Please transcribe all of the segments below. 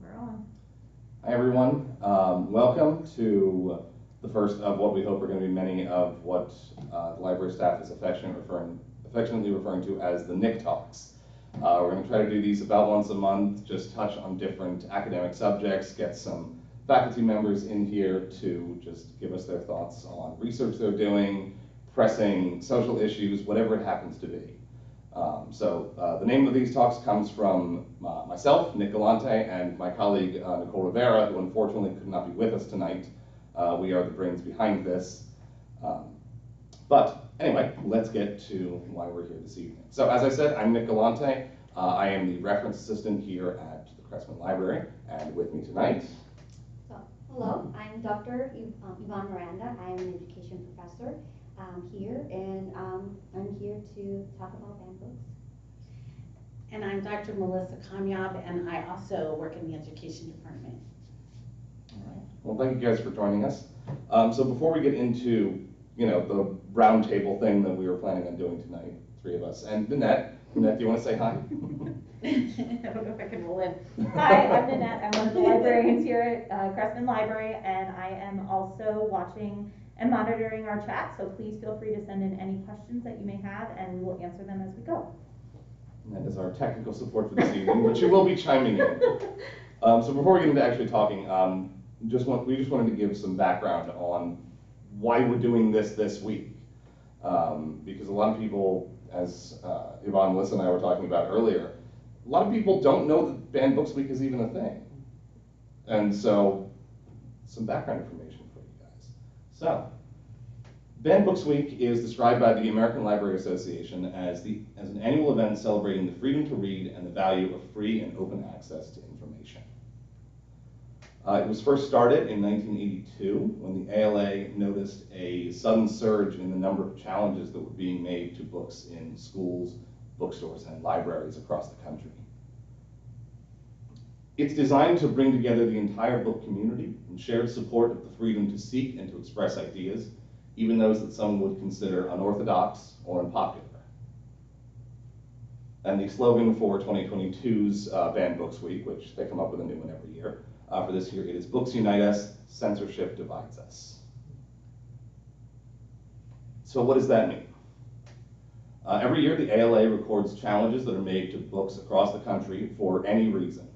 We're on. Hi everyone, welcome to the first of what we hope are going to be many of what the library staff is affectionately referring to as the Nick Talks. We're going to try to do these about once a month, just touch on different academic subjects, get some faculty members in here to just give us their thoughts on research they're doing, pressing social issues, whatever it happens to be. The name of these talks comes from myself, Nick Galante, and my colleague Nicole Rivera, who unfortunately could not be with us tonight. We are the brains behind this. But anyway, let's get to why we're here this evening. So as I said, I'm Nick Galante. I am the reference assistant here at the Cressman Library, and with me tonight. So, hello, I'm Dr. Yvonne Miranda. I'm an education professor here, and I'm here to talk about banned books. And I'm Dr. Melissa Kamyab, and I also work in the education department. All right. Well, thank you guys for joining us. So before we get into, the round table thing that we were planning on doing tonight, three of us, and Nanette, do you want to say hi? I don't know if I can roll in. Hi, I'm Nanette. I'm one of the librarians here at Cressman Library, and I am also watching and monitoring our chat, so please feel free to send in any questions that you may have, and we will answer them as we go. And that is our technical support for this evening, but she will be chiming in. So before we get into actually talking, we just wanted to give some background on why we're doing this week. Because a lot of people, as Yvonne, Melissa, and I were talking about earlier, a lot of people don't know that Banned Books Week is even a thing. And so, some background information for you guys. So, Banned Books Week is described by the American Library Association as an annual event celebrating the freedom to read and the value of free and open access to information. It was first started in 1982 when the ALA noticed a sudden surge in the number of challenges that were being made to books in schools, bookstores, and libraries across the country. It's designed to bring together the entire book community in shared support of the freedom to seek and to express ideas, even those that some would consider unorthodox or unpopular. And the slogan for 2022's Banned Books Week, which they come up with a new one every year, for this year, it is "Books Unite Us, Censorship Divides Us." So what does that mean? Every year, the ALA records challenges that are made to books across the country for any reason.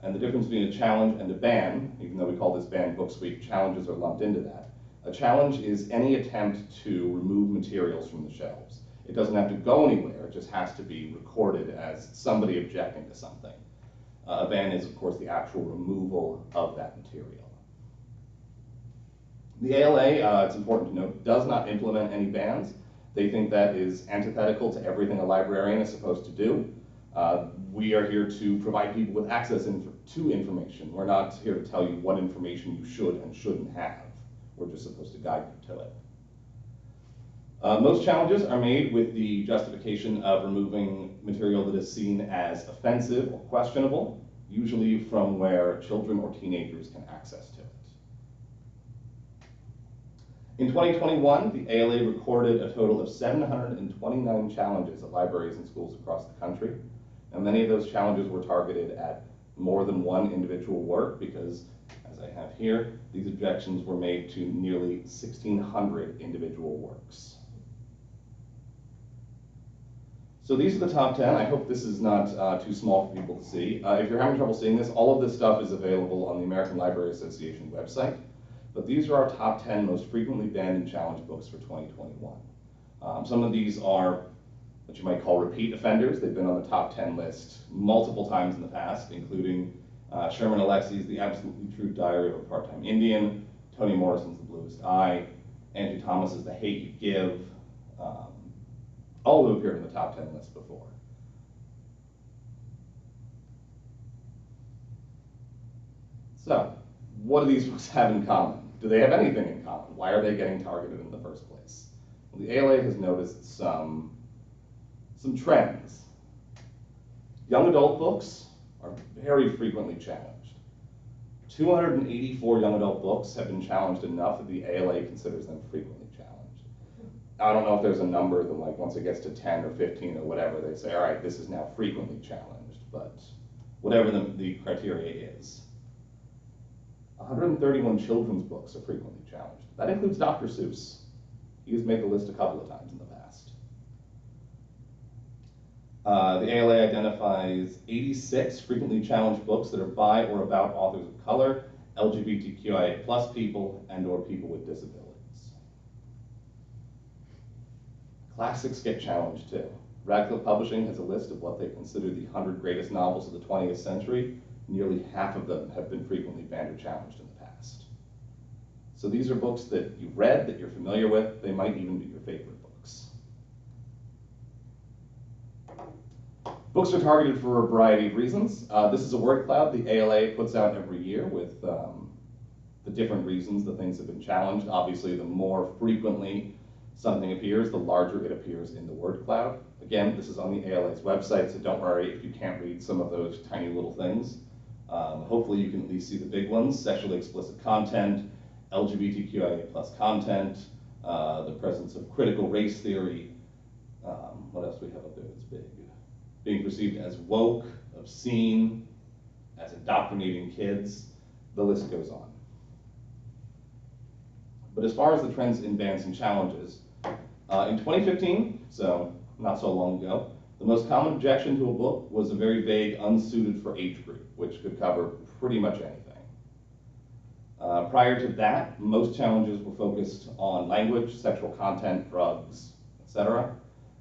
And the difference between a challenge and a ban, even though we call this Banned Books Week, challenges are lumped into that. A challenge is any attempt to remove materials from the shelves. It doesn't have to go anywhere, it just has to be recorded as somebody objecting to something. A ban is, of course, the actual removal of that material. The ALA, it's important to note, does not implement any bans. They think that is antithetical to everything a librarian is supposed to do. We are here to provide people with access to information. We're not here to tell you what information you should and shouldn't have. We're just supposed to guide you to it. Most challenges are made with the justification of removing material that is seen as offensive or questionable, usually from where children or teenagers can access to it. In 2021, the ALA recorded a total of 729 challenges at libraries and schools across the country. And many of those challenges were targeted at more than one individual work because, as I have here, these objections were made to nearly 1,600 individual works. So these are the top 10. I hope this is not too small for people to see. If you're having trouble seeing this, all of this stuff is available on the American Library Association website. But these are our top 10 most frequently banned and challenged books for 2021. Some of these are what you might call repeat offenders. They've been on the top 10 list multiple times in the past, including Sherman Alexie's The Absolutely True Diary of a Part-Time Indian, Toni Morrison's The Bluest Eye, Angie Thomas's The Hate You Give, all have appeared in the top 10 list before. So, what do these books have in common? Do they have anything in common? Why are they getting targeted in the first place? Well, the ALA has noticed some trends. Young adult books are very frequently challenged. 284 young adult books have been challenged enough that the ALA considers them frequently challenged. I don't know if there's a number that, like, once it gets to 10 or 15 or whatever, they say, all right, this is now frequently challenged, but whatever the criteria is. 131 children's books are frequently challenged. That includes Dr. Seuss. He has made the list a couple of times in the past. The ALA identifies 86 frequently challenged books that are by or about authors of color, LGBTQIA+ people, and or people with disabilities. Classics get challenged too. Radcliffe Publishing has a list of what they consider the 100 greatest novels of the 20th century. Nearly half of them have been frequently banned or challenged in the past. So these are books that you've read, that you're familiar with. They might even be your favorite books. Books are targeted for a variety of reasons. This is a word cloud the ALA puts out every year with the different reasons that things have been challenged. Obviously, the more frequently something appears, the larger it appears in the word cloud. Again, this is on the ALA's website, so don't worry if you can't read some of those tiny little things. Hopefully you can at least see the big ones: sexually explicit content, LGBTQIA+ content, the presence of critical race theory. What else do we have up there that's big? Being perceived as woke, obscene, as indoctrinating kids. The list goes on. But as far as the trends in bans and challenges, in 2015, so not so long ago, the most common objection to a book was a very vague, unsuited for age group, which could cover pretty much anything. Prior to that, most challenges were focused on language, sexual content, drugs, etc.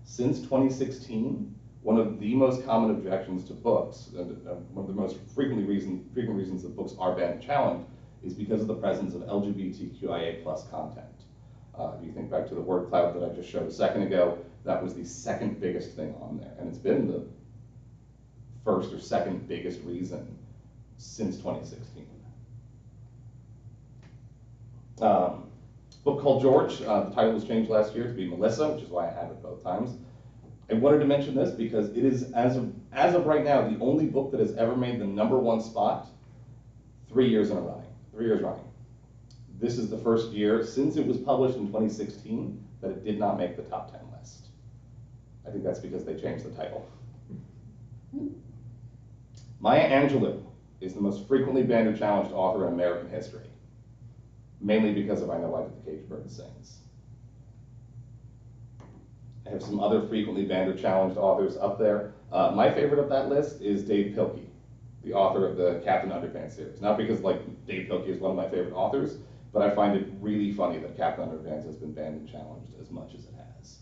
Since 2016, one of the most common objections to books, one of the most frequent reasons that books are banned and challenged, is because of the presence of LGBTQIA+ content. If you think back to the word cloud that I just showed a second ago, that was the second biggest thing on there, and it's been the first or second biggest reason since 2016. Book called George, the title was changed last year to be Melissa, which is why I have it both times. I wanted to mention this because it is, as of right now, the only book that has ever made the #1 spot 3 years running. This is the first year since it was published in 2016 that it did not make the top 10 list. I think that's because they changed the title. Maya Angelou is the most frequently banned or challenged author in American history, mainly because of I Know Why the Caged Bird Sings. I have some other frequently banned or challenged authors up there. My favorite of that list is Dave Pilkey, the author of the Captain Underpants series. Not because Dave Pilkey is one of my favorite authors, but I find it really funny that Captain Underpants has been banned and challenged as much as it has.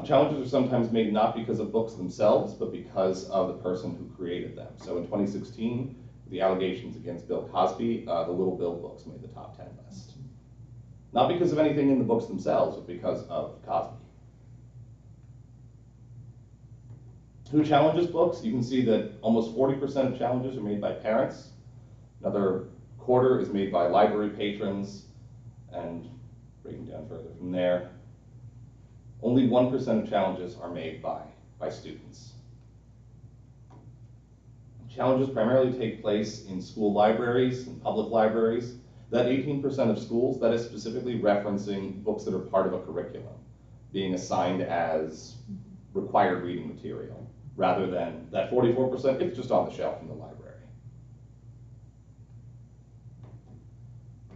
Challenges are sometimes made not because of books themselves, but because of the person who created them. So in 2016, the allegations against Bill Cosby, the Little Bill books made the top 10 list. Not because of anything in the books themselves, but because of Cosby. Who challenges books? You can see that almost 40% of challenges are made by parents. Another quarter is made by library patrons, and breaking down further from there, only 1% of challenges are made by students. Challenges primarily take place in school libraries and public libraries. That 18% of schools, that is specifically referencing books that are part of a curriculum, being assigned as required reading material, rather than that 44%, it's just on the shelf in the library.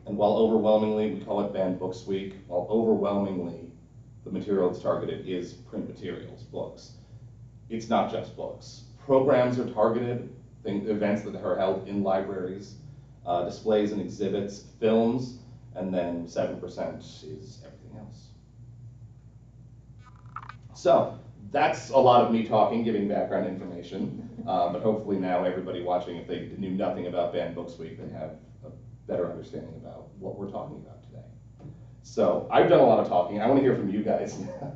And while overwhelmingly, we call it Banned Books Week, while overwhelmingly the material that's targeted is print materials, books, it's not just books. Programs are targeted, events that are held in libraries, displays and exhibits, films, and then 7% is everything else. So that's a lot of me talking, giving background information, but hopefully now everybody watching, if they knew nothing about Banned Books Week, they have a better understanding about what we're talking about today. So I've done a lot of talking. I want to hear from you guys now.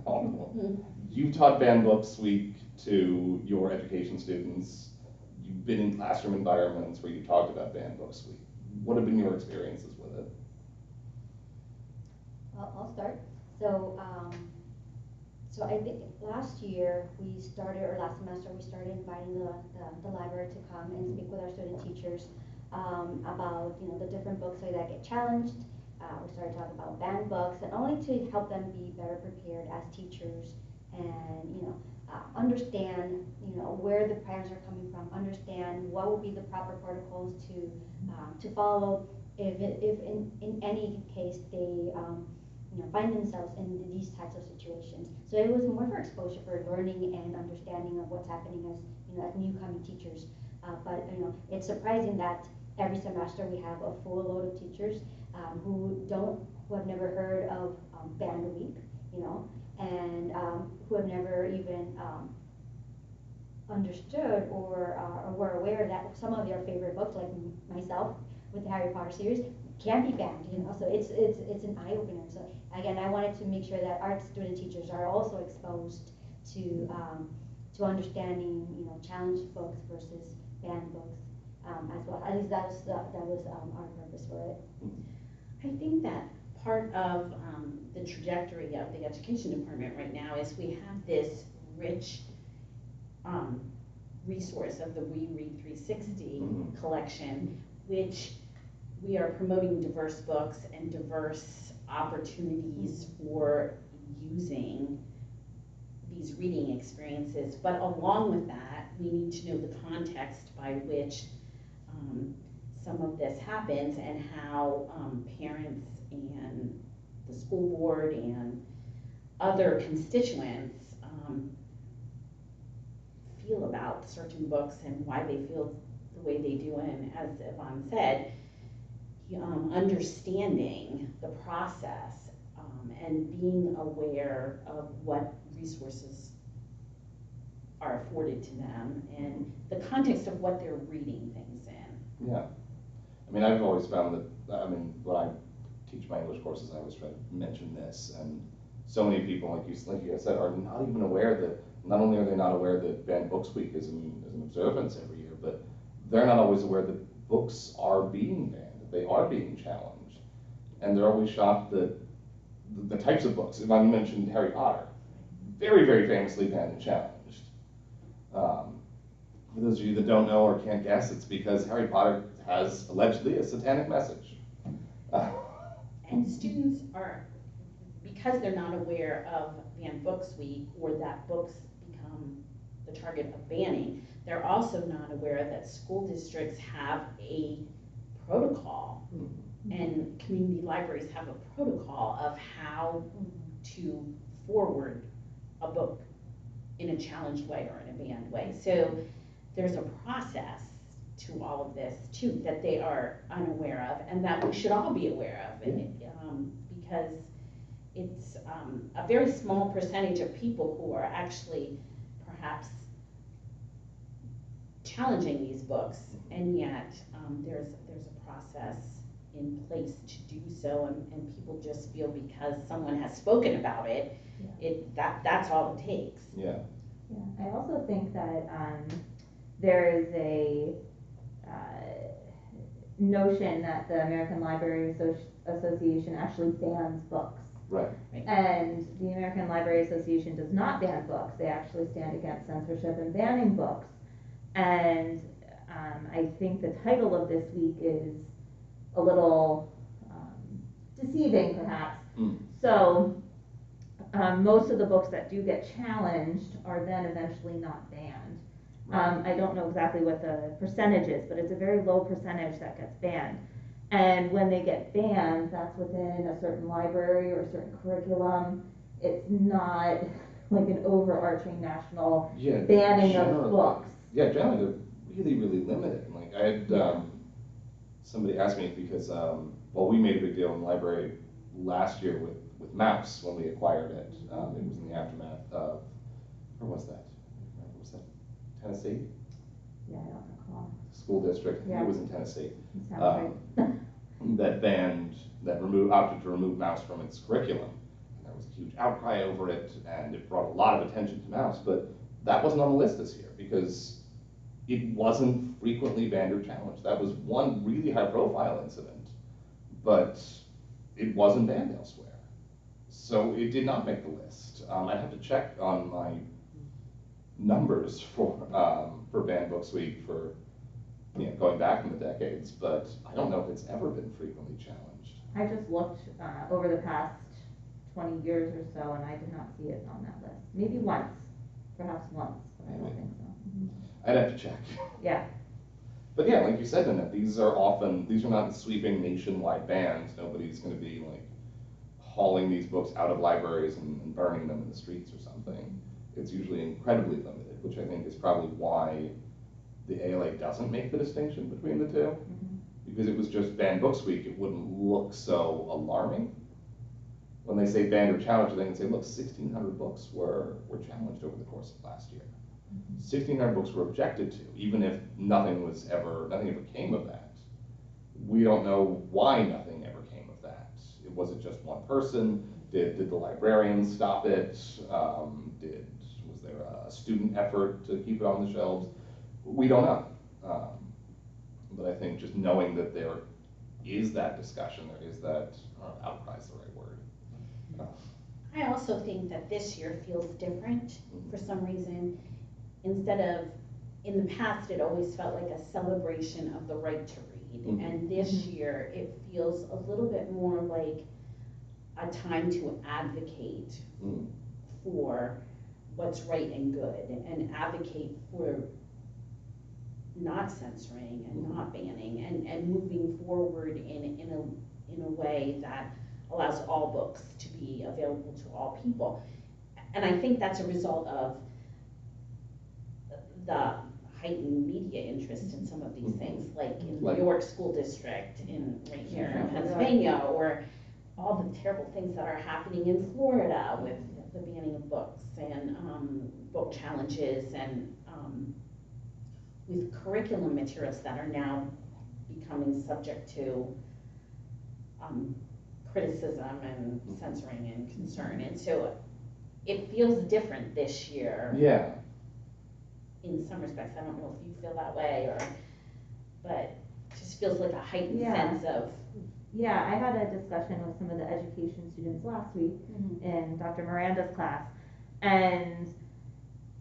You've taught Banned Books Week to your education students. You've been in classroom environments where you talked about Banned Books Week. What have been your experiences with it? I'll start. So I think last year we started, or last semester we started inviting the library to come and speak with our student teachers about the different books that get challenged. We started talking about banned books, and only to help them be better prepared as teachers, and understand, where the parents are coming from, understand what will be the proper protocols to follow if in any case they find themselves in these types of situations. So it was more for exposure, for learning and understanding of what's happening as new coming teachers. But it's surprising that every semester we have a full load of teachers who have never heard of Banned Week, and who have never even understood or were aware that some of their favorite books, like myself with the Harry Potter series, can be banned. So it's an eye opener. So again, I wanted to make sure that our student teachers are also exposed to understanding challenged books versus banned books as well. At least that was our purpose for it. I think that part of the trajectory of the education department right now is we have this rich resource of the We Read 360 collection, which we are promoting diverse books and diverse opportunities for using these reading experiences. But along with that, we need to know the context by which some of this happens and how parents and the school board and other constituents feel about certain books and why they feel the way they do. And as Yvonne said, understanding the process and being aware of what resources are afforded to them and the context of what they're reading things in. Yeah. I mean, I've always found that, when I teach my English courses, I always try to mention this, and so many people, like you guys said, are not even aware that, not only are they not aware that Banned Books Week is an observance every year, but they're not always aware that books are being banned, that they are being challenged. And they're always shocked that the types of books, if I mentioned Harry Potter, very, very famously banned and challenged. For those of you that don't know or can't guess, it's because Harry Potter has allegedly a satanic message. And students are, because they're not aware of Banned Books Week or that books become the target of banning, they're also not aware that school districts have a protocol and community libraries have a protocol of how to forward a book in a challenged way or in a banned way. So there's a process to all of this too that they are unaware of and that we should all be aware of, and because it's a very small percentage of people who are actually perhaps challenging these books, and yet there's a process in place to do so, and people just feel because someone has spoken about it, that's all it takes. Yeah. Yeah, I also think that there is a notion that the American Library Association actually bans books. Right. And the American Library Association does not ban books. They actually stand against censorship and banning books. And I think the title of this week is a little deceiving, perhaps. So most of the books that do get challenged are then eventually not banned. I don't know exactly what the percentage is, but it's a very low percentage that gets banned. And when they get banned, that's within a certain library or a certain curriculum. It's not like an overarching national banning of books. Yeah, generally they're really, really limited. Like I had somebody ask me because, we made a big deal in the library last year with Mouse when we acquired it. It was in the aftermath of, where was that? Was that Tennessee? Yeah, I don't recall. School district, I think it was in Tennessee. Sounds right. Opted to remove Mouse from its curriculum. And there was a huge outcry over it, and it brought a lot of attention to Mouse, but that wasn't on the list this year because it wasn't frequently banned or challenged. That was one really high profile incident, but it wasn't banned elsewhere. So it did not make the list. I'd have to check on my numbers for Banned Books Week for going back in the decades, but I don't know if it's ever been frequently challenged. I just looked over the past 20 years or so, and I did not see it on that list. Maybe once. perhaps once, but I don't think so. I'd have to check. Yeah, But yeah, like you said, Nanette, these are not sweeping nationwide bans. Nobody's gonna be like hauling these books out of libraries and burning them in the streets or something. It's usually incredibly limited, which I think is probably why the ALA doesn't make the distinction between the two. Because if it was just Banned Books Week, it wouldn't look so alarming. When they say banned or challenged, they can say, look, 1,600 books were challenged over the course of last year. 1,600 books were objected to, even if nothing ever came of that. We don't know why nothing ever came of that. Was it just one person? Did the librarians stop it? Was there a student effort to keep it on the shelves? We don't know. But I think just knowing that there is that discussion, there is that, outcry is the right word. I also think that this year feels different for some reason. Instead of, in the past, it always felt like a celebration of the right to read. And this year, it feels a little bit more like a time to advocate for what's right and good, and advocate for not censoring and not banning, and moving forward in a way that allows all books to be available to all people. And I think that's a result of the heightened media interest in some of these things, like in the New York School District, right here in Pennsylvania, or all the terrible things that are happening in Florida with the banning of books and book challenges, and with curriculum materials that are now becoming subject to criticism and censoring and concern. And so it feels different this year. Yeah. In some respects, I don't know if you feel that way, but it just feels like a heightened sense of. Yeah, I had a discussion with some of the education students last week in Dr. Miranda's class, and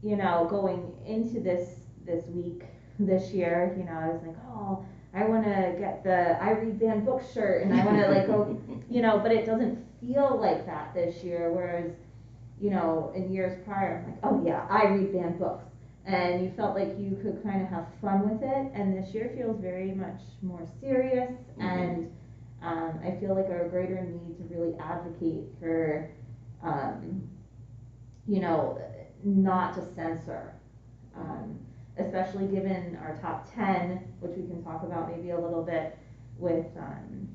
going into this week this year, I was like, oh, I want to get the I Read Banned Books shirt, and I want to like go, but it doesn't feel like that this year. Whereas, in years prior, I'm like, oh yeah, I read banned books, and you felt like you could kind of have fun with it. And this year feels very much more serious, and I feel like a greater need to really advocate for, not to censor. Especially given our top 10, which we can talk about maybe a little bit with, I can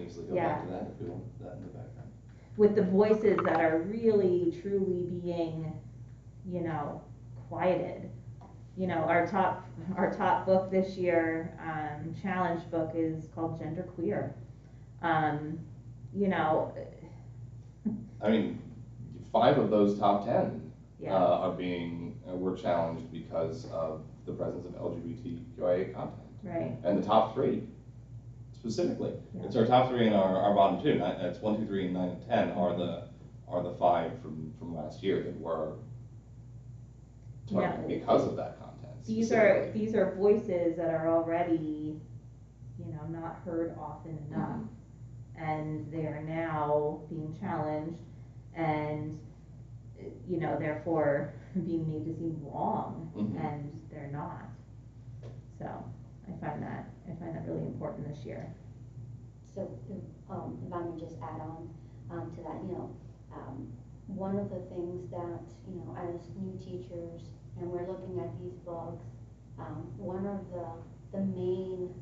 easily go back to that if we want that in the background. With the voices that are really, truly being, quieted. Our top book this year, challenge book, is called Genderqueer. I mean, 5 of those top 10 were challenged because of the presence of LGBTQIA content. Right. And the top 3, specifically, it's our top 3 and our bottom 2. It's 1, 2, 3, and 9 and 10 are the 5 from last year that were targeted because of that content. These are voices that are already, not heard often enough, and they are now being challenged, and therefore being made to seem wrong, and they're not. So I find that really important this year. So if I may just add on to that, one of the things that, as new teachers, and we're looking at these books, one of the main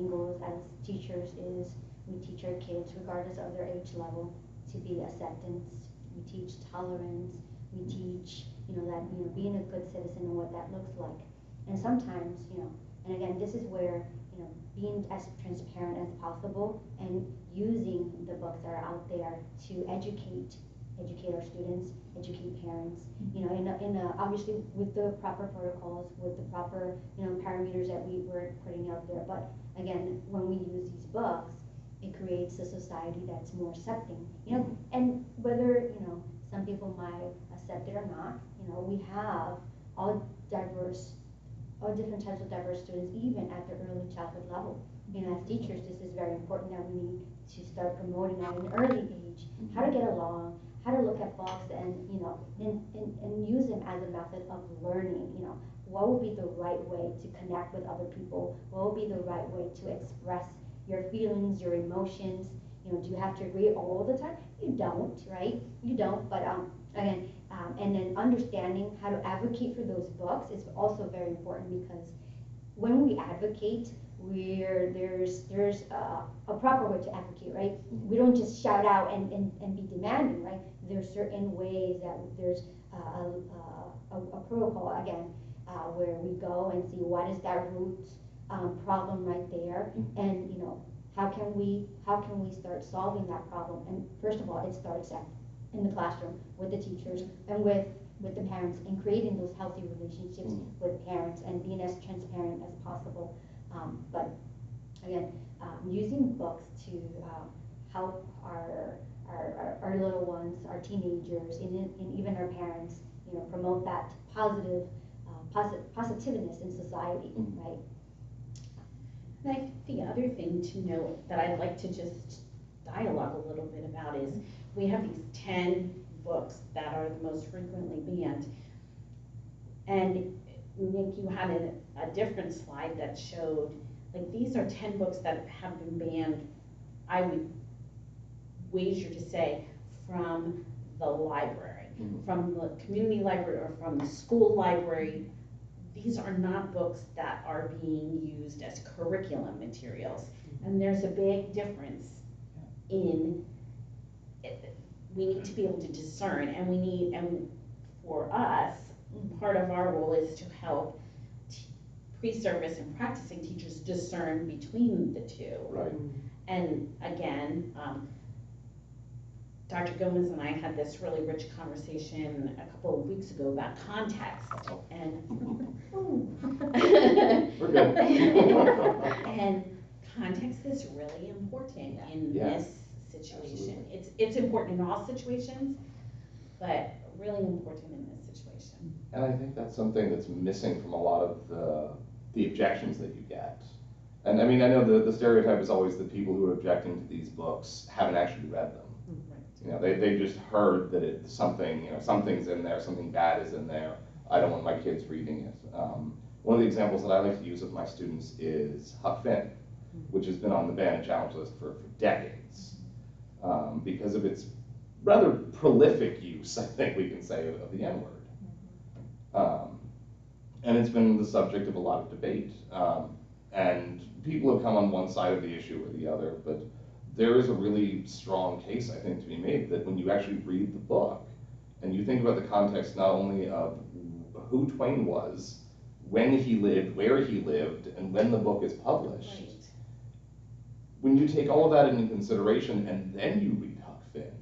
goals as teachers is we teach our kids, regardless of their age level, to be acceptance. We teach tolerance. We teach, that, being a good citizen and what that looks like. And sometimes, and again, this is where, being as transparent as possible and using the books that are out there to educate our students, educate parents, obviously with the proper protocols, with the proper, parameters that we were putting out there. But again, when we use these books, it creates a society that's more accepting, and whether, some people might accept it or not, we have all different types of diverse students, even at the early childhood level. As teachers, this is very important that we need to start promoting at an early age, how to get along, how to look at books and, you know, and use them as a method of learning, you know. What would be the right way to connect with other people? What would be the right way to express your feelings, your emotions? You know, do you have to agree all the time? You don't, right? You don't, but again, and then understanding how to advocate for those books is also very important, because when we advocate, there's a proper way to advocate, right? We don't just shout out and be demanding, right? There's certain ways that there's a protocol, again, where we go and see what is that root problem right there, and, you know, how can we start solving that problem? And first of all, it starts in the classroom with the teachers and with the parents, and creating those healthy relationships with parents and being as transparent as possible. But again, using books to help our little ones, our teenagers, and even our parents, you know, promote that positiveness in society, right? And I think the other thing to note that I'd like to just dialogue a little bit about is we have these 10 books that are the most frequently banned. And Nick, you had a different slide that showed, like, these are 10 books that have been banned, I would wager to say, from the library, from the community library or from the school library. These are not books that are being used as curriculum materials. And there's a big difference in it. We need to be able to discern, and for us, part of our role is to help pre-service and practicing teachers discern between the two. Right. And again, Dr. Gomez and I had this really rich conversation a couple of weeks ago about context, and We're good. and context is really important in this situation. Absolutely. It's important in all situations, but really important in this situation. And I think that's something that's missing from a lot of the objections that you get. And I mean, I know the stereotype is always that people who are objecting to these books haven't actually read them. You know, they just heard that it's something, you know, something's in there, something bad is in there. I don't want my kids reading it. One of the examples that I like to use with my students is Huck Finn, which has been on the ban and challenge list for decades, because of its rather prolific use, I think we can say, of the N-word. And it's been the subject of a lot of debate. And people have come on one side of the issue or the other, but there is a really strong case, I think, to be made that when you actually read the book and you think about the context not only of who Twain was, when he lived, where he lived, and when the book is published, Right. When you take all of that into consideration and then you read Huck Finn,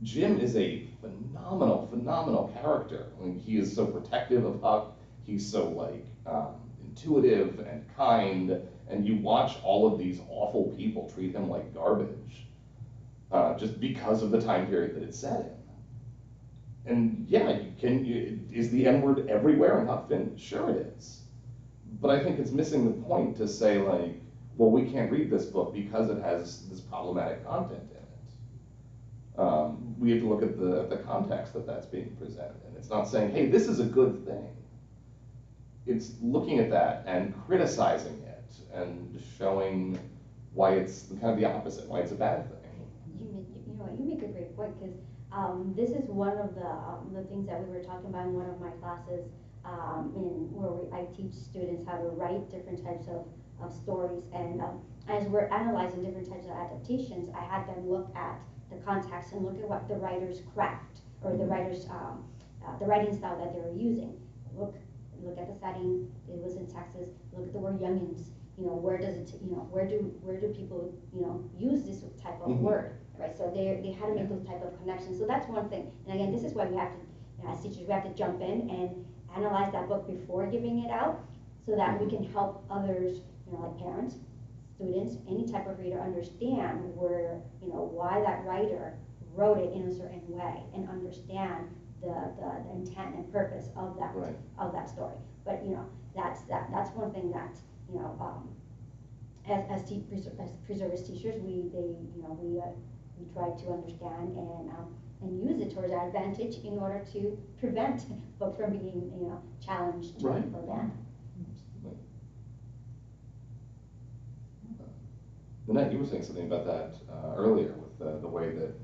Jim is a phenomenal character. I mean, he is so protective of Huck, he's so intuitive and kind, and you watch all of these awful people treat him like garbage, just because of the time period that it's set in. And yeah, is the N-word everywhere in Huck Finn? Sure it is. But I think it's missing the point to say, like, well, we can't read this book because it has this problematic content in it. We have to look at the context that's being presented. And it's not saying, hey, this is a good thing. It's looking at that and criticizing it and showing why it's kind of the opposite, why it's a bad thing. You make a great point, because this is one of the things that we were talking about in one of my classes, I teach students how to write different types of stories, and as we're analyzing different types of adaptations, I had them look at the context and look at what the writer's craft or the writer's the writing style that they were using. Look at the setting. It was in Texas. Look at the word youngins. You know, where does it? You know, where do people, you know, use this type of word, right? So they had to make those type of connections. So that's one thing. And again, this is why we have to, you know, as teachers, we have to jump in and analyze that book before giving it out, so that we can help others, you know, like parents, students, any type of reader, understand where, you know, why that writer wrote it in a certain way, and understand the intent and purpose of that of that story. But, you know, that's one thing that, you know, as pre-service teachers, we try to understand and and use it towards our advantage in order to prevent books from being, challenged Right. or banned. Lynette, you were saying something about that earlier with the way that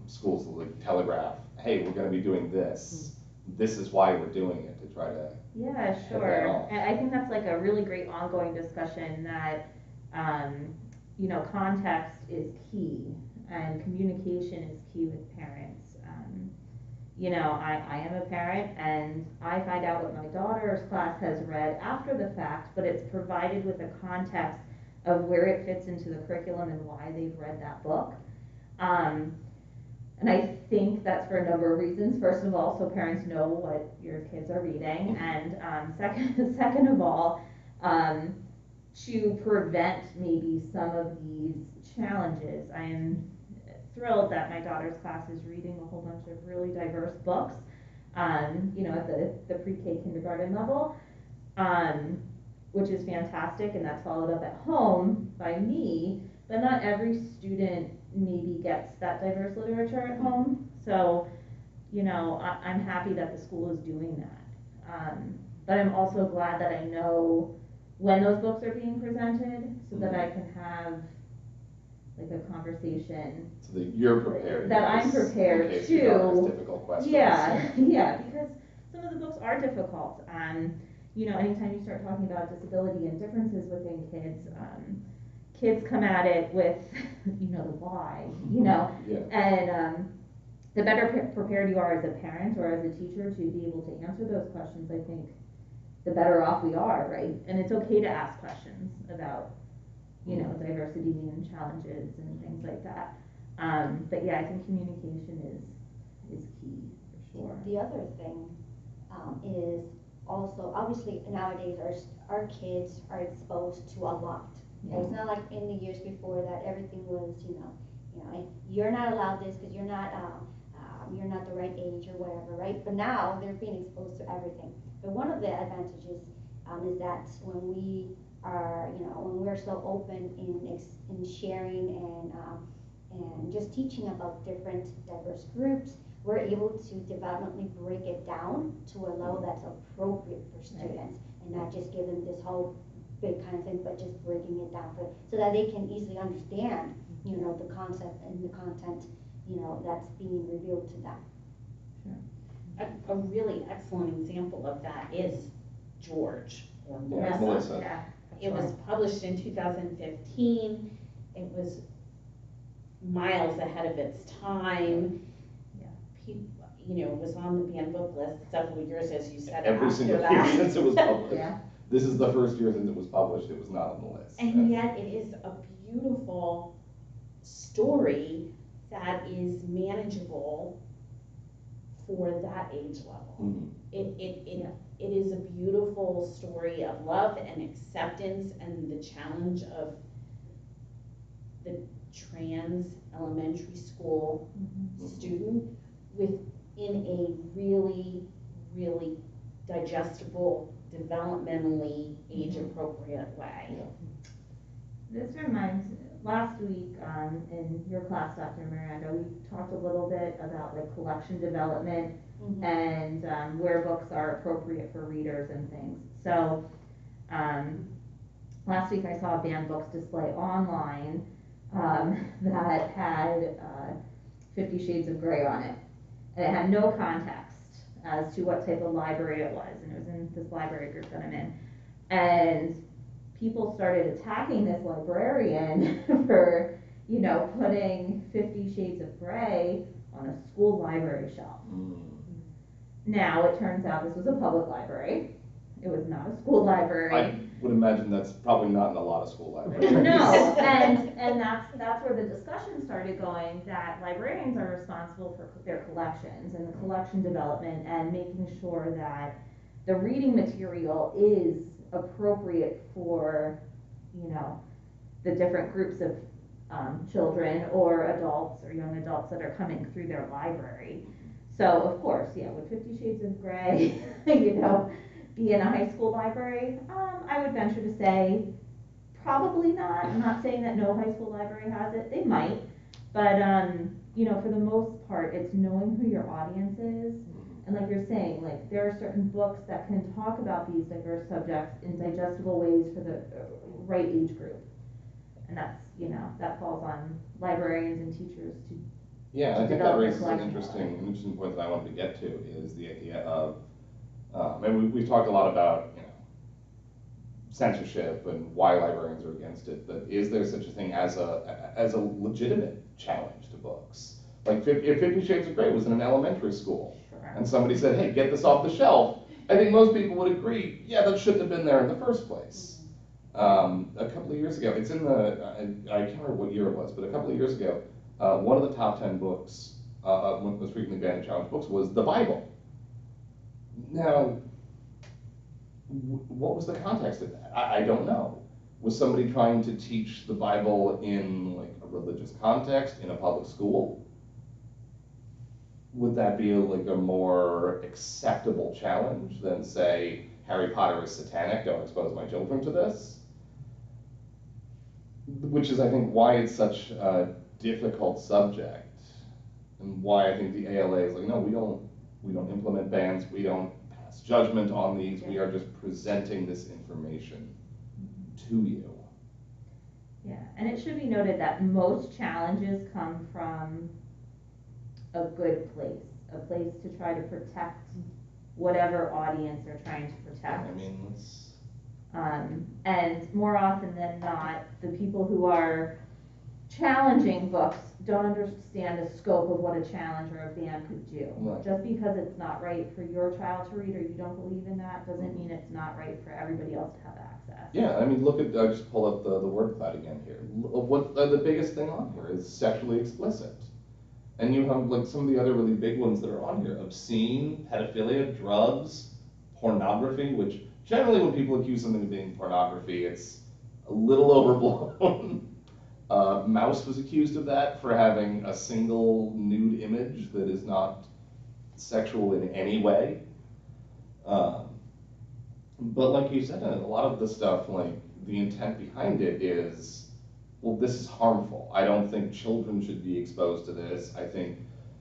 schools will telegraph, hey, we're going to be doing this. This is why we're doing it, to try to Yeah, head that sure. off. And I think that's like a really great ongoing discussion that, context is key and communication is key with parents. I am a parent and I find out what my daughter's class has read after the fact, but it's provided with a context of where it fits into the curriculum and why they've read that book. And I think that's for a number of reasons. First of all, so parents know what your kids are reading, and second of all, to prevent maybe some of these challenges. I am thrilled that my daughter's class is reading a whole bunch of really diverse books, at the pre-K kindergarten level, which is fantastic, and that's followed up at home by me, but not every student maybe gets that diverse literature at home. So, I'm happy that the school is doing that. But I'm also glad that I know when those books are being presented so that I can have like a conversation. So that you're prepared. That I'm prepared in case your daughter has too. difficult questions. Yeah, because some of the books are difficult. Anytime you start talking about disability and differences within kids, kids come at it with, the why, Yeah. and the better prepared you are as a parent or as a teacher to be able to answer those questions, I think, the better off we are, right? And it's okay to ask questions about, diversity and challenges and things like that. But yeah, I think communication is key for sure. The other thing is also, obviously nowadays our kids are exposed to a lot. Yeah. It's not like in the years before that everything was, you're not allowed this because you're not the right age or whatever, right? But now they're being exposed to everything. But one of the advantages is that when we are, when we're so open in sharing and just teaching about different diverse groups, we're able to developmentally break it down to a level that's appropriate for students, and not just give them this whole big kind of thing, but just breaking it down so that they can easily understand, the concept and the content, that's being revealed to them. Sure. A really excellent example of that is George, or Yeah, Melissa. Melissa. Yeah. It was published in 2015. It was miles ahead of its time. Yeah. It was on the banned book list several years, as you said. Every after single that. year since it was published. Yeah. This is the first year since it was published, it was not on the list. And yet it is a beautiful story that is manageable for that age level. Mhm. It is a beautiful story of love and acceptance and the challenge of the trans elementary school student within a really, really digestible, developmentally age-appropriate way. Yeah. This reminds, last week in your class, Dr. Miranda, we talked a little bit about like collection development and where books are appropriate for readers and things. So last week I saw a banned books display online that had 50 Shades of Grey on it. And it had no context as to what type of library it was. And it was in this library group that I'm in. And people started attacking this librarian for, putting 50 Shades of Grey on a school library shelf. Now, it turns out this was a public library. It was not a school library. I would imagine that's probably not in a lot of school libraries. No, and that's where the discussion started going, that librarians are responsible for their collections and the collection development and making sure that the reading material is appropriate for, the different groups of children or adults or young adults that are coming through their library. So of course, would 50 Shades of Grey, be in a high school library? I would venture to say probably not. I'm not saying that no high school library has it. They might, But, for the most part, it's knowing who your audience is. And like you're saying, like, there are certain books that can talk about these diverse subjects in digestible ways for the right age group. And that's, that falls on librarians and teachers to Yeah, to I think that develop their raises an collection interesting point that I wanted to get to, is the idea of, and we've talked a lot about, censorship and why librarians are against it, but is there such a thing as a legitimate challenge to books? Like, if 50 Shades of Grey was in an elementary school, Sure. and somebody said, hey, get this off the shelf, I think most people would agree, yeah, that shouldn't have been there in the first place. A couple of years ago, it's in I can't remember what year it was, but a couple of years ago, one of the top 10 books, most frequently banned challenge books, was the Bible. Now, what was the context of that? I don't know. Was somebody trying to teach the Bible in like a religious context in a public school? Would that be like a more acceptable challenge than, say, Harry Potter is satanic, don't expose my children to this? Which is, I think, why it's such a difficult subject, and why I think the ALA is like, no, we don't implement bans, we don't pass judgment on these, we are just presenting this information to you. Yeah, and it should be noted that most challenges come from a good place, a place to try to protect whatever audience they're trying to protect. I mean, let's... And more often than not, the people who are challenging books don't understand the scope of what a challenge or a ban could do. Right. Just because it's not right for your child to read, or you don't believe in that, doesn't mean it's not right for everybody else to have access. Yeah, I mean, look at, I just pulled up the word cloud again here. What the biggest thing on here is sexually explicit. And you have like some of the other really big ones that are on here: obscene, pedophilia, drugs, pornography, which generally when people accuse something of being pornography, it's a little overblown. Mouse was accused of that for having a single nude image that is not sexual in any way. But like you said, a lot of the stuff, like the intent behind it is, well, this is harmful. I don't think children should be exposed to this. I think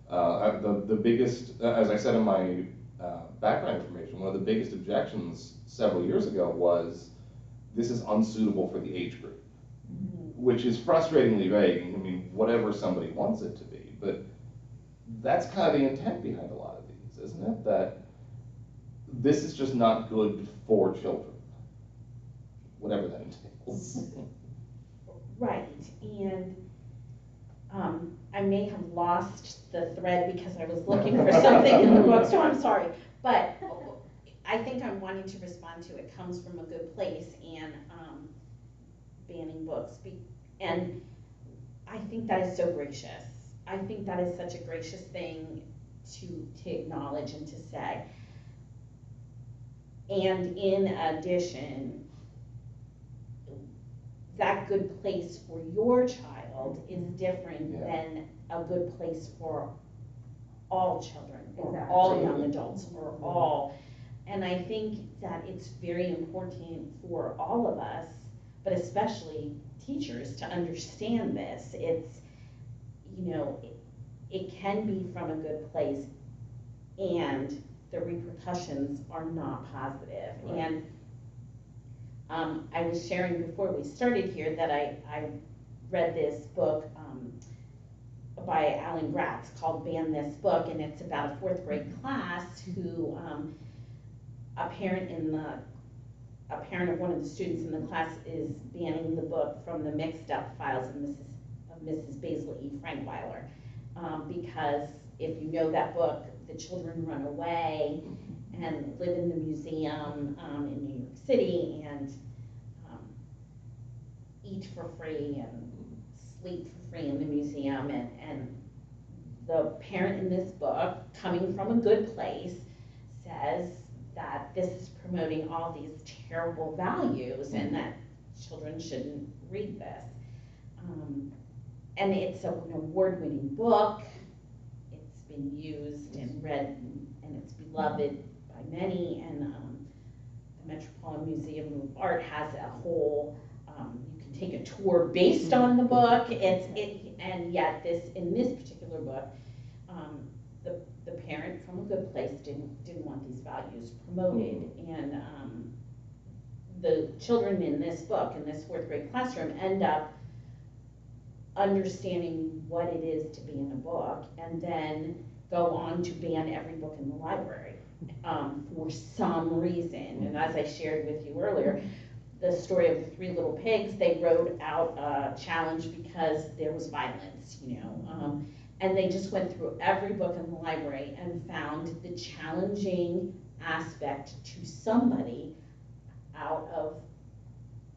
the biggest, as I said in my background information, one of the biggest objections several years ago was, this is unsuitable for the age group, which is frustratingly vague. I mean, whatever somebody wants it to be, but that's kind of the intent behind a lot of these, isn't it? That this is just not good for children, whatever that entails. Right, and I may have lost the thread because I was looking for something in the book, so I'm sorry. But I think I'm wanting to respond to it comes from a good place, and banning books. And I think that is so gracious. I think that is such a gracious thing to acknowledge and to say. And in addition, that good place for your child is different than a good place for all children, or Exactly. all young adults, or all. And I think that it's very important for all of us, but especially teachers, to understand this. It's, it can be from a good place, and the repercussions are not positive. Right. And I was sharing before we started here that I read this book by Alan Gratz called Ban This Book, and it's about a 4th grade class who a parent of one of the students in the class is banning the book from the mixed up files of Mrs. Basil E. Frankweiler, because if you know that book, the children run away and live in the museum in New York City, and eat for free and sleep for free in the museum, and the parent in this book, coming from a good place, says that this is promoting all these terrible values and that children shouldn't read this. And it's an award-winning book. It's been used and read, and it's beloved by many, and the Metropolitan Museum of Art has a whole, you can take a tour based on the book. And yet in this particular book, the parent from a good place didn't want these values promoted. And the children in this book, in this fourth grade classroom, end up understanding what it is to be in a book, and then go on to ban every book in the library for some reason. And as I shared with you earlier, the story of the Three Little Pigs, they wrote out a challenge because there was violence, and they just went through every book in the library and found the challenging aspect to somebody out of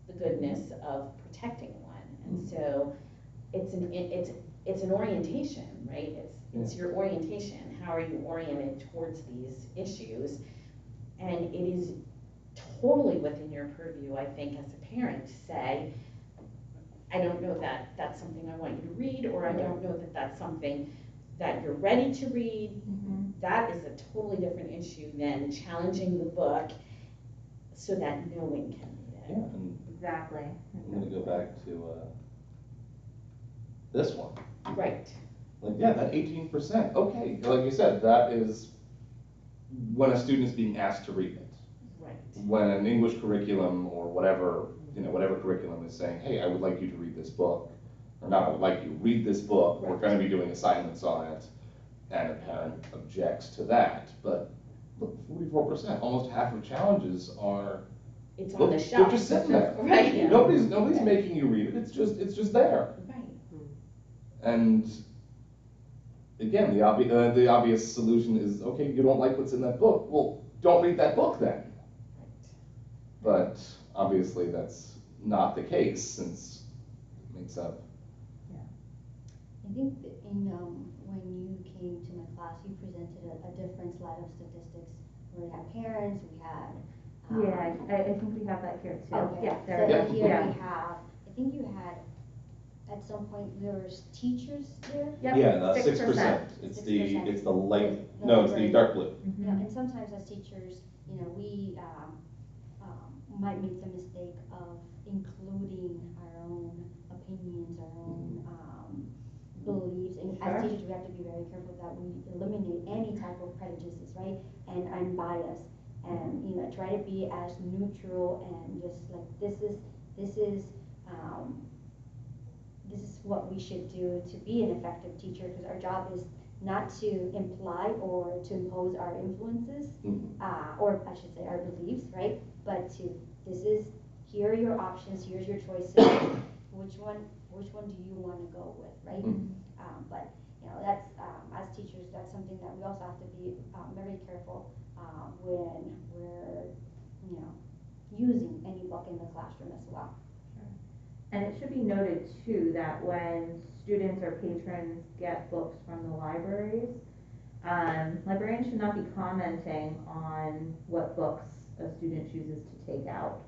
the goodness of protecting one. And so it's an orientation, right? It's your orientation. How are you oriented towards these issues? And it is totally within your purview, I think, as a parent to say, I don't know that that's something I want you to read, or I don't know that that's something that you're ready to read. Mm-hmm. That is a totally different issue than challenging the book so that no one can read it. Yeah, exactly. I'm going to go back to this one. Right. Like, yeah, that 18%. Okay, like you said, that is when a student is being asked to read it. Right. When an English curriculum or whatever, whatever curriculum is saying, hey, I would like you to read this book, or not, I would like you to read this book, right. We're going to be doing assignments on it, and a parent objects to that. But look, 44%, almost half of challenges are, it's on the shelf. They're just sitting there. Right. Yeah. Nobody's making you read it. It's just there. Right. And again, the obvious solution is, okay, you don't like what's in that book. Well, don't read that book then. Right. But obviously that's not the case, since it makes up. Yeah. I think that when you came to my class, you presented a different slide of statistics where we had parents, we had. I think we have that here too. Okay. Yeah, so here we have, I think you had, at some point, there was teachers there? Yep. Yeah, 6%. 6%. It's the light, no, it's the dark blue. Mm-hmm. Yeah, and sometimes as teachers, we might make the mistake of including our own opinions, our own beliefs, and as teachers we have to be very careful that we eliminate any type of prejudices, right, and bias, and try to be as neutral and just like this is what we should do to be an effective teacher, because our job is not to imply or to impose our influences, or I should say our beliefs, right? But here are your options, here's your choices. which one do you want to go with, right? But that's as teachers, that's something that we also have to be very careful when we're using any book in the classroom as well. And it should be noted too that when students or patrons get books from the libraries, librarians should not be commenting on what books a student chooses to take out.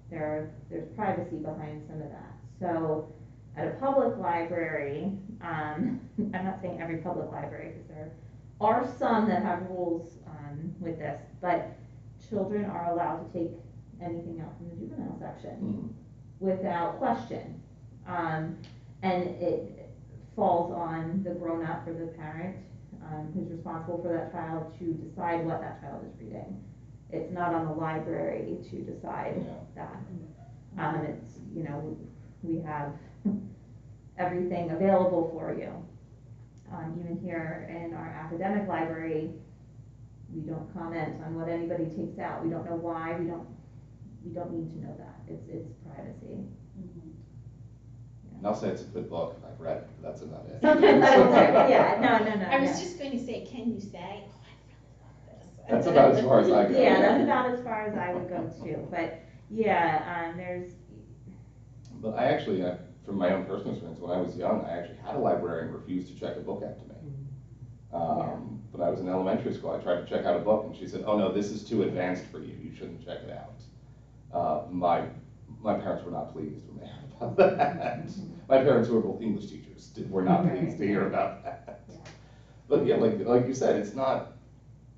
There's privacy behind some of that. So at a public library, I'm not saying every public library, because there are some that have rules with this, but children are allowed to take anything out from the juvenile section without question. And it falls on the grown-up or the parent who's responsible for that child to decide what that child is reading. It's not on the library to decide that. It's, we have everything available for you. Even here in our academic library, we don't comment on what anybody takes out. We don't know why. We don't need to know that. It's privacy. And I'll say it's a good book. I've read it. That's about it. Sometimes I will say, no. I was just going to say, can you say, oh, I really love this? That's about as far as I go. Yeah, that's about as far as I would go too. But there's. But I actually, from my own personal experience, when I was young, I actually had a librarian refuse to check a book out to me. When I was in elementary school, I tried to check out a book, and she said, "Oh no, this is too advanced for you. You shouldn't check it out." My parents were not pleased when they heard about that. My parents, who were both English teachers, were not pleased to hear about that. Yeah. But yeah, like you said, it's not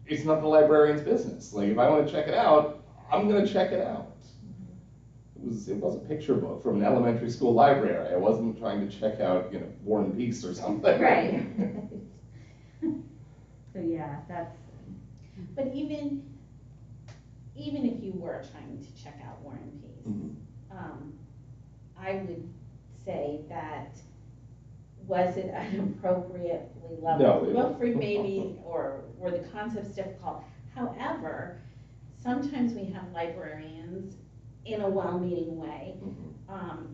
the librarian's business. Like, if I want to check it out, I'm going to check it out. it was a picture book from an elementary school library. I wasn't trying to check out, War and Peace or something. Right. So yeah, that's, But even if you were trying to check out War and Peace, Mhm. I would say that, was it an appropriately leveled book for maybe, or were the concepts difficult? However, sometimes we have librarians in a well-meaning way,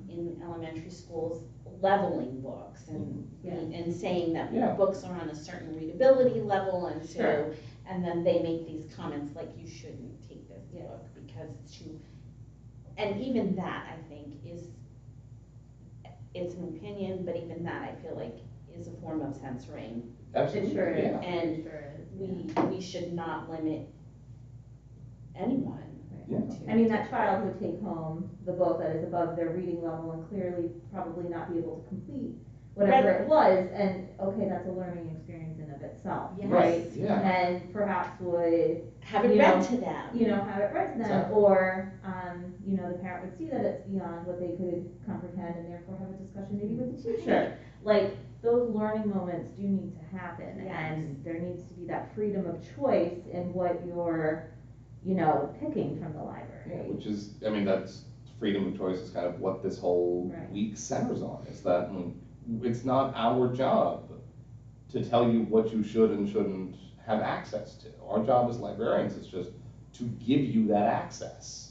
in elementary schools, leveling books and, and saying that books are on a certain readability level, and so, Sure. and then they make these comments like, you shouldn't take this book because it's too, and even that, I think, it's an opinion, but even that, I feel like, is a form of censoring. Absolutely. it sure is. Yeah. And It sure is. we should not limit anyone. Yeah. I mean, that child would take home the book that is above their reading level and clearly probably not be able to complete whatever it was, and okay, that's a learning experience in of itself, Yes. right? Yeah. And perhaps would Have it read to them. have it read to them, Exactly. or, the parent would see that it's beyond what they could comprehend and therefore have a discussion maybe with the teacher. Like, those learning moments do need to happen, Yes. and there needs to be that freedom of choice in what you're, picking from the library. Yeah, which is, that's freedom of choice is kind of what this whole week centers on, is that it's not our job to tell you what you should and shouldn't have access to. Our job as librarians is just to give you that access.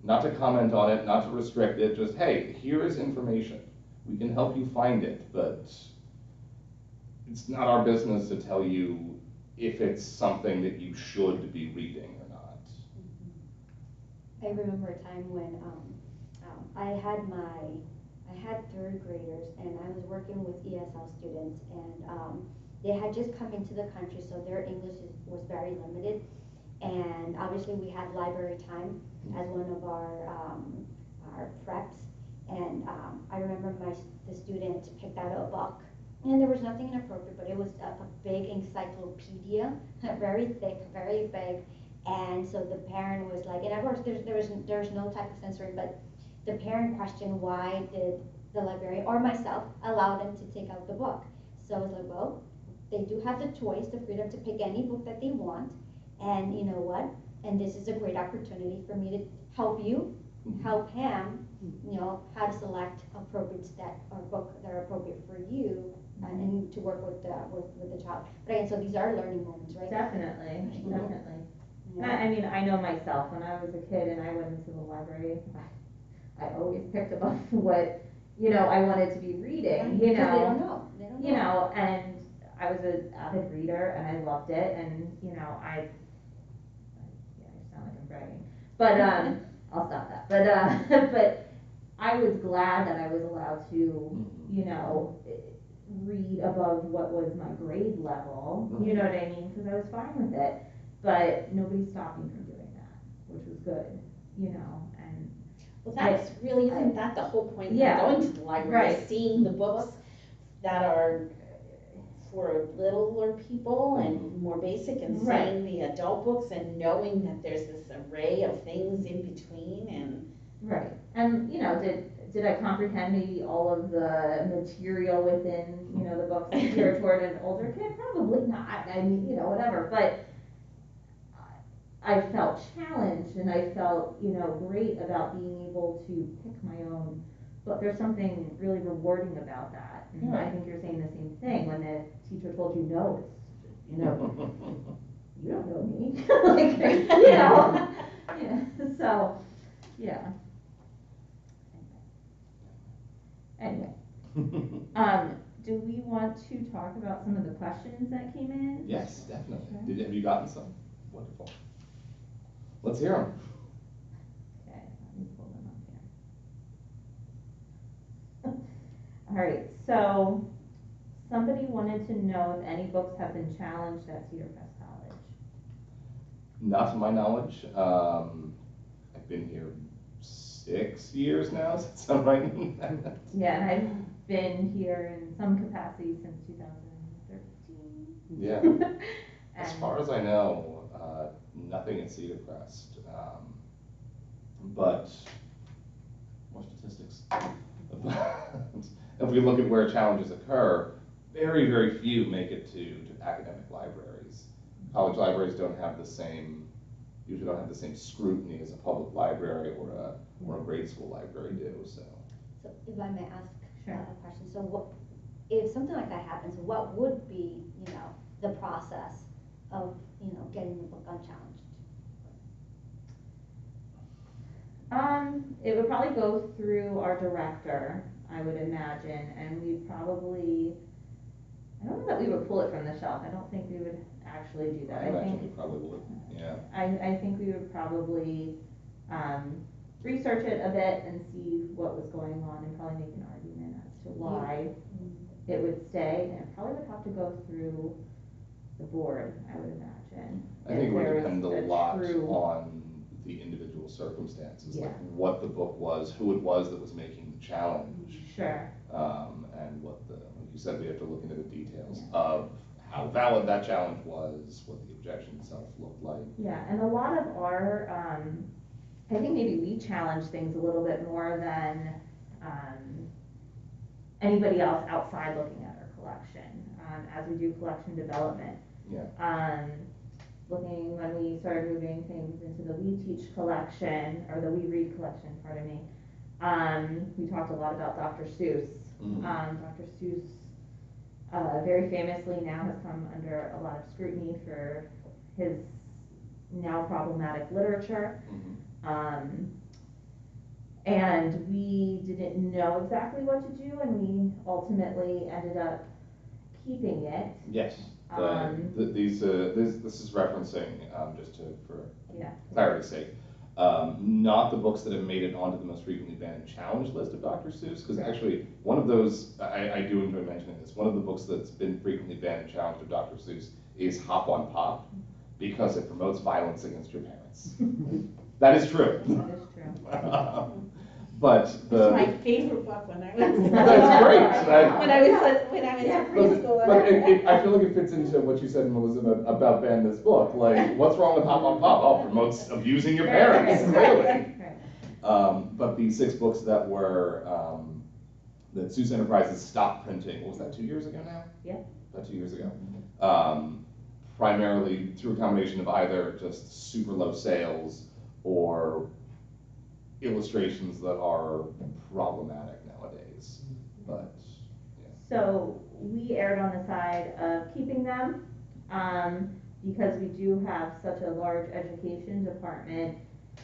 Not to comment on it, not to restrict it, just, hey, here is information. We can help you find it, but it's not our business to tell you if it's something that you should be reading or not. I remember a time when I had third graders, and I was working with ESL students, and they had just come into the country, so their English was very limited. And obviously we had library time as one of our preps, and I remember the student picked out a book, and there was nothing inappropriate, but it was a big encyclopedia, very thick, very big. And so the parent was like, and of course there's no type of censoring, but the parent questioned why did the librarian or myself allow them to take out the book. So I was like, well, they do have the choice, the freedom to pick any book that they want, and you know what? And this is a great opportunity for me to help you, help him, how to select appropriate book that are appropriate for you, and to work with the child. But again, so these are learning moments, right? Definitely, definitely. Yeah. I know myself, when I was a kid and I went into the library, I always picked above what, I wanted to be reading, Because they don't know. And I was an avid reader and I loved it, and, I sound like I'm bragging, but, I'll stop that, but, but I was glad that I was allowed to, read above what was my grade level, you know what I mean, because I was fine with it. But nobody stopped me from doing that, which was good, and. Well, that's isn't that the whole point of going to the library, right. seeing the books that are for littler people and more basic, and seeing the adult books and knowing that there's this array of things in between, and. Right, and, did I comprehend maybe all of the material within, the books geared toward an older kid? Probably not, I mean, whatever, but I felt challenged, and I felt, great about being able to pick my own, but there's something really rewarding about that. And I think you're saying the same thing when the teacher told you, no, it's, you don't know me. So, yeah. Anyway, do we want to talk about some of the questions that came in? Yes, definitely. Okay. Have you gotten some? Wonderful. Let's hear them. Okay, let me pull them up here. All right, so somebody wanted to know if any books have been challenged at Cedar Crest College. Not to my knowledge. I've been here 6 years now, does that sound right? Yeah, and I've been here in some capacity since 2013. Yeah. As far as I know, nothing at Cedar Crest. But if we look at where challenges occur, very, very few make it to academic libraries. College libraries don't have the same, usually don't have the same scrutiny as a public library or a grade school library do, so. So if I may ask Sure. a question, so what, if something like that happens, what would be, the process of, getting the book unchallenged? It would probably go through our director, I would imagine, and we probably, I don't know that we would pull it from the shelf. I don't think we would actually do that. I imagine we probably would, yeah. I think we would probably, research it a bit and see what was going on and probably make an argument as to why it would stay. And it probably would have to go through the board, I would imagine. I think it would If there depend a was lot true- on the individual circumstances, Yeah. like what the book was, who it was that was making the challenge. Sure. And what like you said, we have to look into the details of how valid that challenge was, what the objection itself looked like. Yeah, and a lot of our, I think maybe we challenge things a little bit more than anybody else outside looking at our collection, as we do collection development. Yeah. Looking when we started moving things into the We Teach collection, or the We Read collection, pardon me, we talked a lot about Dr. Seuss. Mm-hmm. Dr. Seuss very famously now has come under a lot of scrutiny for his now problematic literature. Mm-hmm. And we didn't know exactly what to do, and we ultimately ended up keeping it. Yes. This is referencing, just for clarity's sake, not the books that have made it onto the most frequently banned and challenged list of Dr. Seuss, because actually one of those, I do enjoy mentioning this, one of the books that's been frequently banned and challenged of Dr. Seuss is Hop on Pop, because it promotes violence against your parents. That is true. That is true. But It's my favorite book when I was. That's great. When I was in preschool. But I feel like it fits into what you said, Melissa, about ban this book. Like, what's wrong with Hop on Pop? Oh, promotes abusing your parents, clearly. But the 6 books that were, that Seuss Enterprises stopped printing, what was that, 2 years ago now? Yeah. About 2 years ago. Primarily through a combination of either just super low sales or illustrations that are problematic nowadays, but yeah. So we erred on the side of keeping them, because we do have such a large education department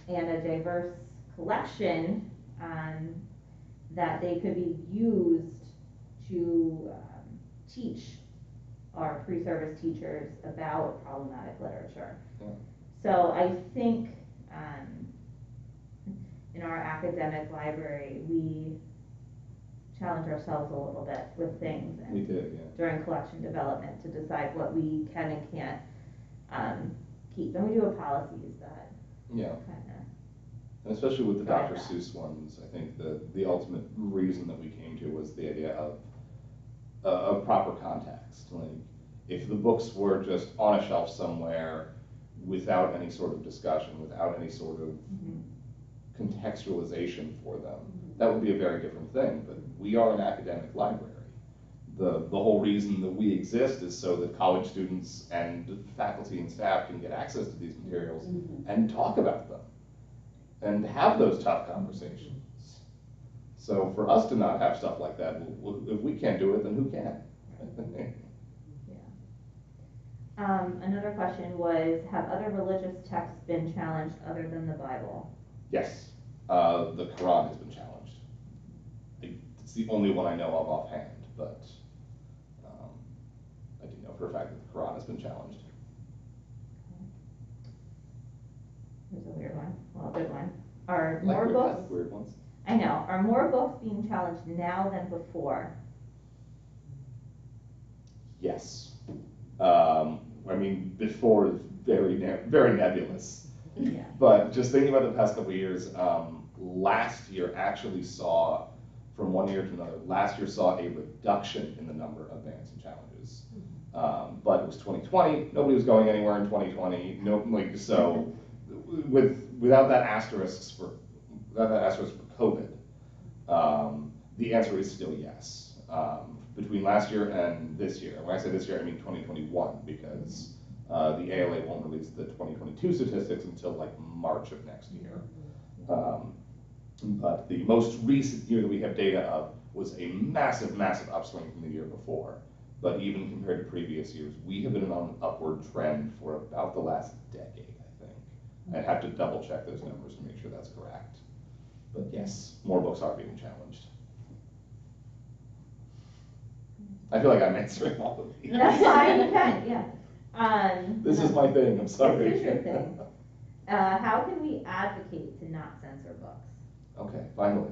and a diverse collection, that they could be used to teach our pre-service teachers about problematic literature. Yeah. So I think in our academic library, we challenge ourselves a little bit with things We did, yeah. during collection development to decide what we can and can't keep. And we do have policies that Yeah. kind of. And especially with the Right. Dr. Seuss ones, I think the ultimate reason that we came to was the idea of proper context. Like, if the books were just on a shelf somewhere without any sort of discussion, without any sort of contextualization for them, that would be a very different thing. But we are an academic library. The whole reason that we exist is so that college students and faculty and staff can get access to these materials and talk about them and have those tough conversations. So for us to not have stuff like that, if we can't do it, then who can? Another question was, have other religious texts been challenged other than the Bible? Yes, the Quran has been challenged. It's the only one I know of offhand, but I do know for a fact that the Quran has been challenged. Here's a weird one, well, a good one. Are more books? I like weird ones. I know. Are more books being challenged now than before? Yes. I mean, before is very nebulous. Yeah. But just thinking about the past couple of years, last year actually saw, from one year to another, last year saw a reduction in the number of bans and challenges. But it was 2020, nobody was going anywhere in 2020, so without that asterisk for COVID, the answer is still yes. between last year and this year. When I say this year, I mean 2021, because the ALA won't release the 2022 statistics until like March of next year. But the most recent year that we have data of was a massive, massive upswing from the year before. But even compared to previous years, we have been on an upward trend for about the last decade, I think. I'd have to double check those numbers to make sure that's correct. But yes, more books are being challenged. I feel like I'm answering all of these. That's fine, you can, yeah. This is my thing, I'm sorry. This is your thing. How can we advocate to not censor books? Okay, finally.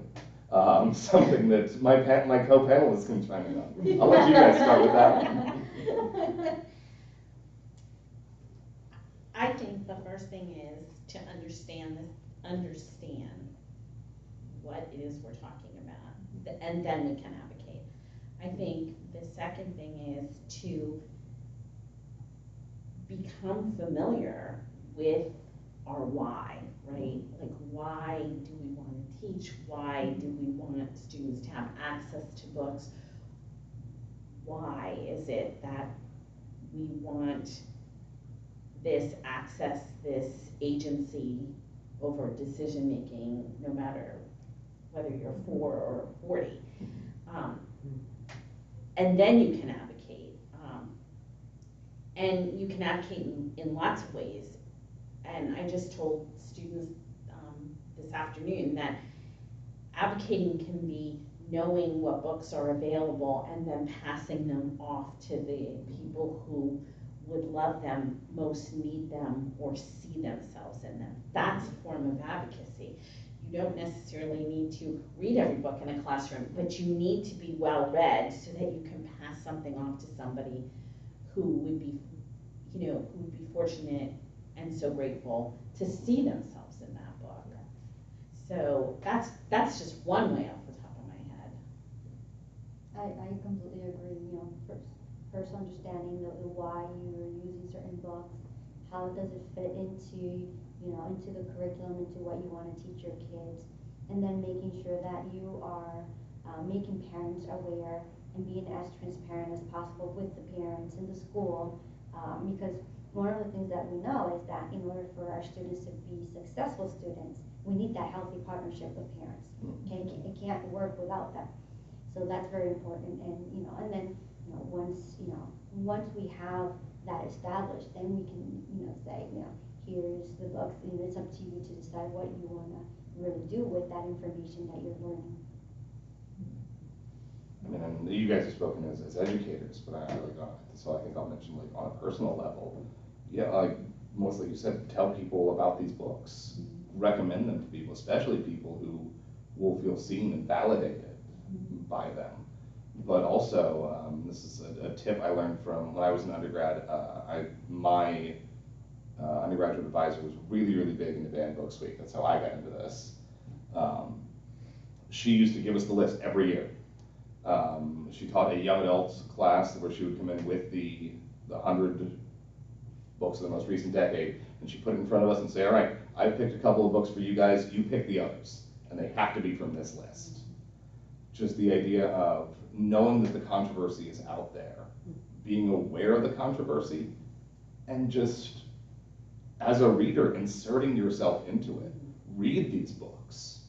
Something that my co-panelists can chime in on. I'll let you guys start with that one. I think the first thing is to understand what it is we're talking about, and then we can advocate. I think the second thing is to become familiar with our why, right? Like, why do we want to teach? Why do we want students to have access to books? Why is it that we want this access, this agency over decision making, no matter whether you're 4 or 40? And then you can advocate. And you can advocate in lots of ways. And I just told students this afternoon that advocating can be knowing what books are available and then passing them off to the people who would love them, most need them, or see themselves in them. That's a form of advocacy. You don't necessarily need to read every book in a classroom, but you need to be well read so that you can pass something off to somebody who would be, who would be fortunate and so grateful to see themselves in that book. So that's just one way off the top of my head. I completely agree. First understanding the why you're using certain books, how does it fit into into the curriculum, into what you want to teach your kids, and then making sure that you are making parents aware and being as transparent as possible with the parents in the school, because one of the things that we know is that in order for our students to be successful students, we need that healthy partnership with parents. Okay, it can't work without them. So that's very important. And and then once we have that established, then we can say here's the books. It's up to you to decide what you want to really do with that information that you're learning. I mean, and you guys have spoken as educators, but so I think I'll mention like on a personal level. Yeah, like mostly you said, tell people about these books, recommend them to people, especially people who will feel seen and validated by them. But also, this is a tip I learned from when I was an undergrad. My undergraduate advisor was really, really big into banned books week. That's how I got into this. She used to give us the list every year. She taught a young adults class where she would come in with the 100 books of the most recent decade, and she put it in front of us and say, all right, I picked a couple of books for you guys, you pick the others, and they have to be from this list. Just the idea of knowing that the controversy is out there, being aware of the controversy, and just, as a reader, inserting yourself into it. Read these books.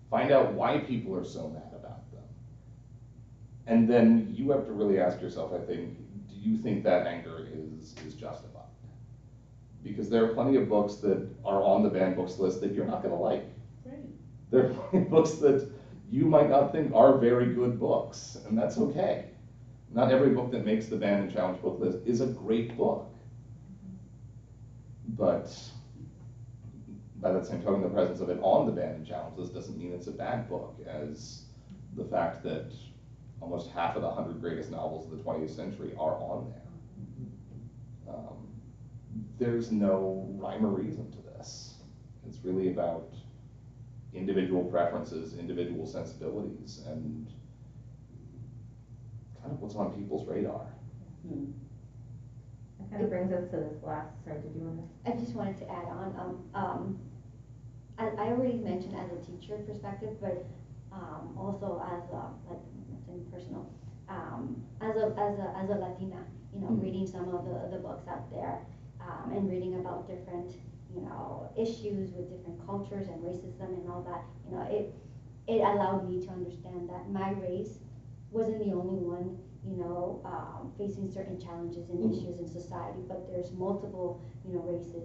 Find out why people are so mad about them. And then you have to really ask yourself, I think, do you think that anger is justified? Because there are plenty of books that are on the banned books list that you're not going to like. Right. There are plenty of books that you might not think are very good books, and that's okay. Not every book that makes the banned and challenged book list is a great book. But by that same token, the presence of it on the banned and challenged list doesn't mean it's a bad book, as the fact that almost half of the 100 greatest novels of the 20th century are on there. There's no rhyme or reason to this. It's really about individual preferences, individual sensibilities, and kind of what's on people's radar. That kind of brings us to this last, sorry, did you want to? I just wanted to add on, I already mentioned as a teacher perspective, but also as like something personal. as a Latina, reading some of the books out there, and reading about different, issues with different cultures and racism and all that, it allowed me to understand that my race wasn't the only one, facing certain challenges and issues in society, but there's multiple, races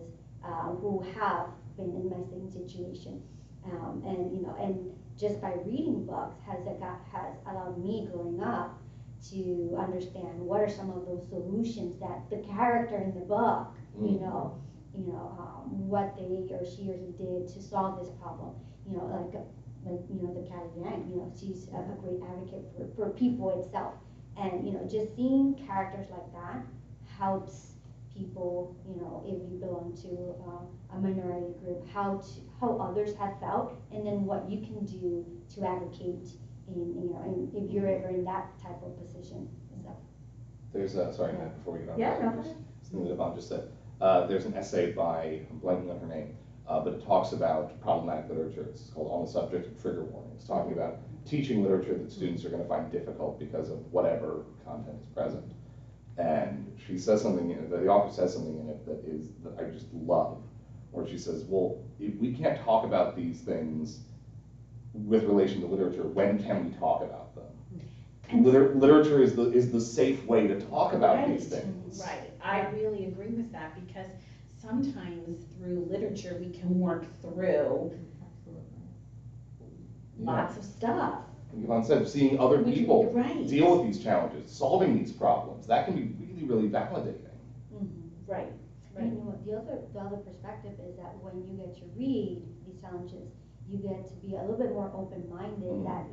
who have been in my same situation, and just by reading books has allowed me growing up to understand what are some of those solutions that the character in the book, what they or she or he did to solve this problem, like the Cali Yang, she's a great advocate for people itself, and just seeing characters like that helps people, if you belong to a minority group, how others have felt, and then what you can do to advocate in, if you're ever in that type of position. So. There's sorry, Matt, before we get on Yeah, to no, that, something that Yvonne just said. There's an essay by, I'm blanking on her name, but it talks about problematic literature. It's called On the Subject of Trigger Warnings, talking about teaching literature that students are going to find difficult because of whatever content is present. And she says something, the author says something in it that I just love, where she says, well, if we can't talk about these things with relation to literature, when can we talk about them? And literature is the safe way to talk about these things. Right, I really agree with that, because sometimes through literature we can work through lots of stuff. Like Yvonne said, seeing other people deal with these challenges, solving these problems, that can be really, really validating. Right. And the other perspective is that when you get to read these challenges, you get to be a little bit more open-minded that,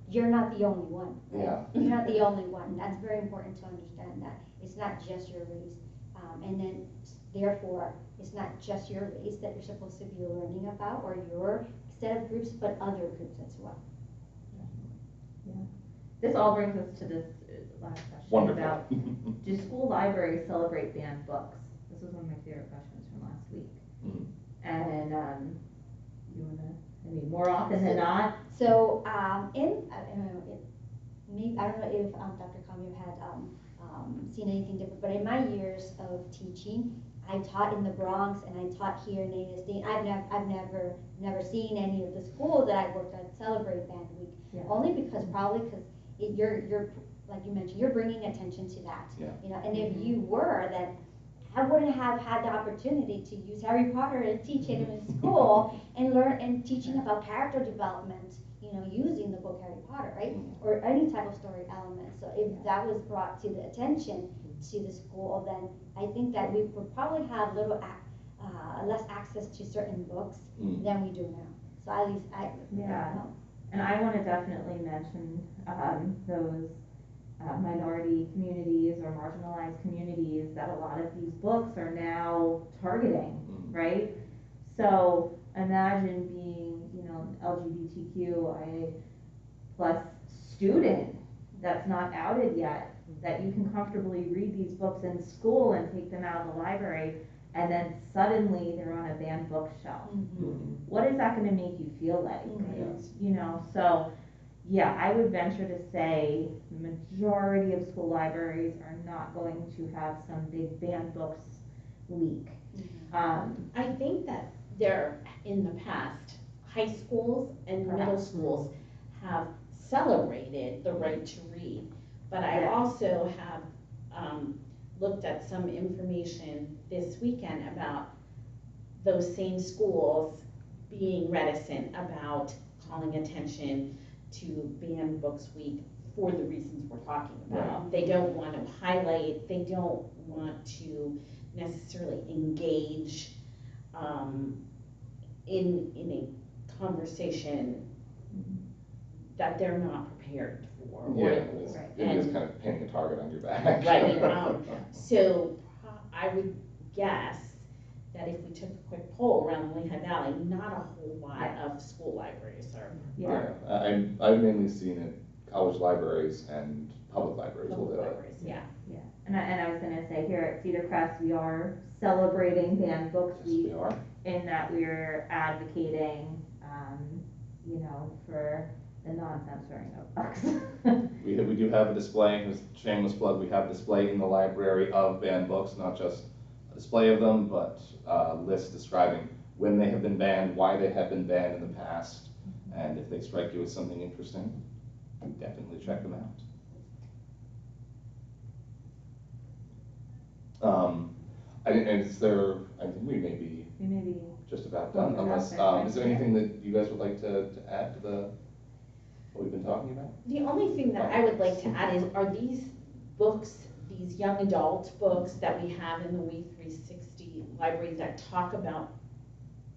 you're not the only one. Right? Yeah. You're not the only one. That's very important to understand, that it's not just your race. And then, therefore, it's not just your race that you're supposed to be learning about, or your set of groups, but other groups as well. Yeah. This all brings us to this last question. Wonderful. About, do school libraries celebrate banned books? This was one of my favorite questions from last week. And you wanna, more often than not? So, I don't know if Dr. Kamio had seen anything different, but in my years of teaching, I taught in the Bronx and I taught here in United States. I've never seen any of the schools that I've worked at celebrate Banned Week. Yeah. Only because you're like you mentioned, you're bringing attention to that. Yeah. And if you were, that I wouldn't have had the opportunity to use Harry Potter and teach it in school and learn and teaching about character development, using the book Harry Potter, right? Or any type of story element. So if that was brought to the attention to the school, then I think that we would probably have less access to certain books than we do now. So at least I know. And I want to definitely mention those minority communities or marginalized communities that a lot of these books are now targeting, right? So imagine being, an LGBTQIA plus student that's not outed yet, that you can comfortably read these books in school and take them out of the library, and then suddenly they're on a banned bookshelf. What is that going to make you feel like? So yeah, I would venture to say the majority of school libraries are not going to have some big banned books week. I think that in the past, high schools and middle schools have celebrated the right to read, but I also have looked at some information this weekend about those same schools being reticent about calling attention to Banned Books Week for the reasons we're talking about. Right. They don't want to highlight, they don't want to necessarily engage in a conversation that they're not prepared for. Yeah, it is kind of painting a target on your back. Right. So I would guess that if we took a quick poll around the Lehigh Valley, not a whole lot of school libraries are. Yeah, I've mainly seen it college libraries and public libraries. Yeah. And I was going to say, here at Cedar Crest, we are celebrating Banned Books Week. We are. In that we're advocating, for the non-censoring of books. We do have a display, just shameless plug, we have a display in the library of banned books, not just a display of them, but lists describing when they have been banned, why they have been banned in the past, and if they strike you as something interesting, definitely check them out. And is there, I think we may be just about done, unless, is there anything that you guys would like to add to what we've been talking about? The only thing that I would like to add is, are these books, these young adult books that we have in the We 360 library that talk about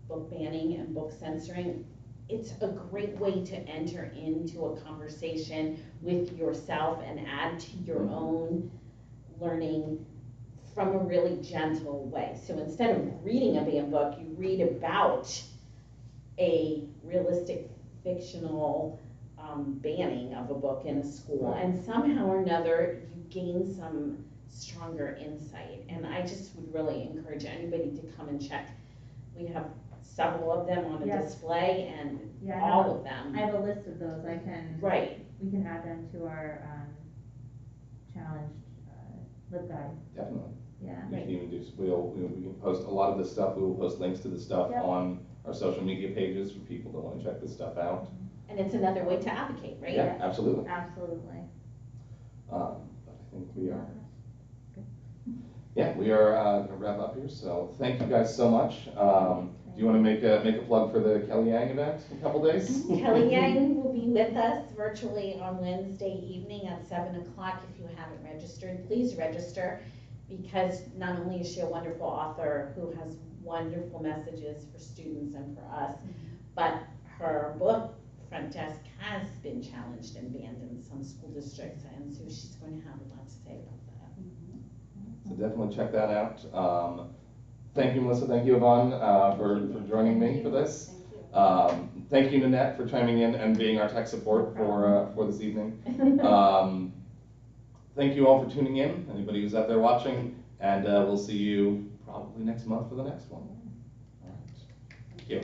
book banning and book censoring, it's a great way to enter into a conversation with yourself and add to your own learning from a really gentle way. So instead of reading a banned book, you read about a realistic fictional banning of a book in a school, and somehow or another you gain some stronger insight. And I just would really encourage anybody to come and check. We have several of them on a display, and all of them. I have a list of those. We can add them to our challenged LibGuide. Definitely. Yeah. We can even do, we can post a lot of this stuff. We will post links to the stuff on our social media pages for people that want to check this stuff out. And it's another way to advocate, right? Yeah, absolutely. Absolutely. But I think we are, we are going to wrap up here. So thank you guys so much. Do you want to make a plug for the Kelly Yang event in a couple days? Kelly Yang will be with us virtually on Wednesday evening at 7 o'clock. If you haven't registered, please register, because not only is she a wonderful author who has wonderful messages for students and for us, but her book, Front Desk, has been challenged and banned in some school districts, and so she's going to have a lot to say about that. So definitely check that out. Thank you, Melissa. Thank you, Yvonne, for joining me for this. Thank you, Nanette, for chiming in and being our tech support for this evening. Thank you all for tuning in, anybody who's out there watching, and we'll see you probably next month for the next one. All right. Thank you.